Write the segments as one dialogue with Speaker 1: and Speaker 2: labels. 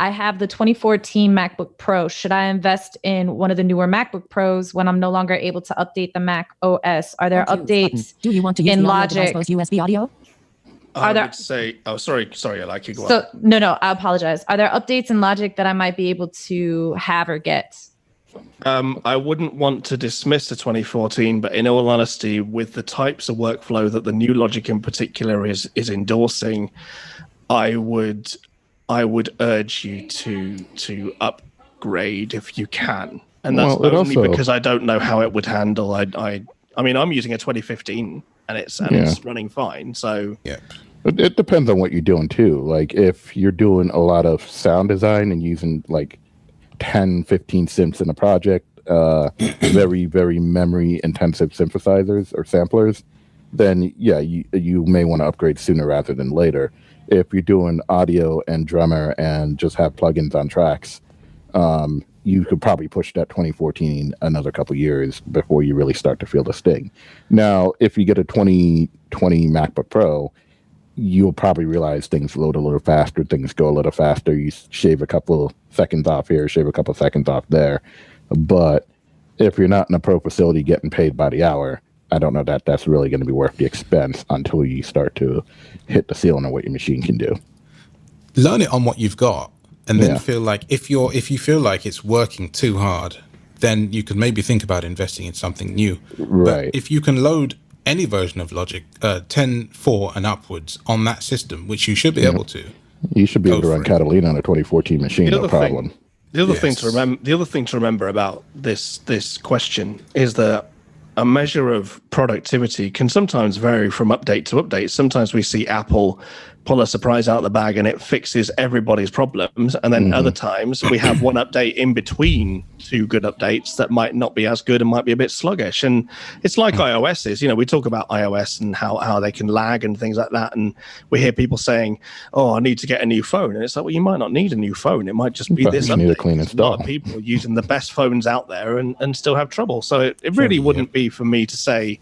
Speaker 1: I have the 2014 MacBook Pro. Should I invest in one of the newer MacBook Pros when I'm no longer able to update the Mac OS? Are there updates
Speaker 2: Do you want to use
Speaker 1: in
Speaker 2: the audio
Speaker 1: Logic?
Speaker 2: device USB audio?
Speaker 3: I would say, sorry, I like you. Go
Speaker 1: So no, I apologize. Are there updates in Logic that I might be able to have or get?
Speaker 3: I wouldn't want to dismiss the 2014, but in all honesty, with the types of workflow that the new Logic in particular is endorsing, I would urge you to upgrade if you can, and that's only because I don't know how it would handle. I mean, I'm using a 2015 and it's running fine. So
Speaker 4: yeah, it depends on what you're doing too. Like if you're doing a lot of sound design and using like 10, 15 synths in a project, very, very memory intensive synthesizers or samplers, then yeah, you may want to upgrade sooner rather than later. If you're doing audio and drummer and just have plugins on tracks, you could probably push that 2014 another couple years before you really start to feel the sting. Now, if you get a 2020 MacBook Pro, you'll probably realize things load a little faster, things go a little faster. You shave a couple seconds off here, shave a couple seconds off there. But if you're not in a pro facility getting paid by the hour, I don't know that that's really going to be worth the expense until you start to hit the ceiling of what your machine can do.
Speaker 5: Learn it on what you've got, and then feel like if you feel like it's working too hard, then you could maybe think about investing in something new.
Speaker 4: Right.
Speaker 5: But if you can load any version of Logic 10.4 and upwards on that system, which you should be able to,
Speaker 4: you should be able to run Catalina on a 2014 machine, no problem.
Speaker 3: The other thing to remember about this question is that a measure of productivity can sometimes vary from update to update. Sometimes we see Apple pull a surprise out of the bag and it fixes everybody's problems. And then other times we have one update in between two good updates that might not be as good and might be a bit sluggish. And it's like iOS is, we talk about iOS and how they can lag and things like that. And we hear people saying, oh, I need to get a new phone. And it's like, well, you might not need a new phone. It might just be this update.
Speaker 4: Need a clean install.
Speaker 3: A lot of people using the best phones out there and still have trouble. So it really wouldn't be for me to say,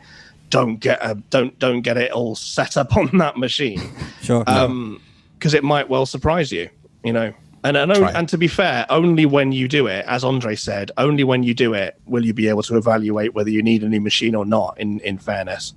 Speaker 3: don't get it all set up on that machine.
Speaker 6: Sure.
Speaker 3: Because it might well surprise you, And to be fair, only when you do it, as Andre said, only when you do it will you be able to evaluate whether you need a new machine or not. In fairness.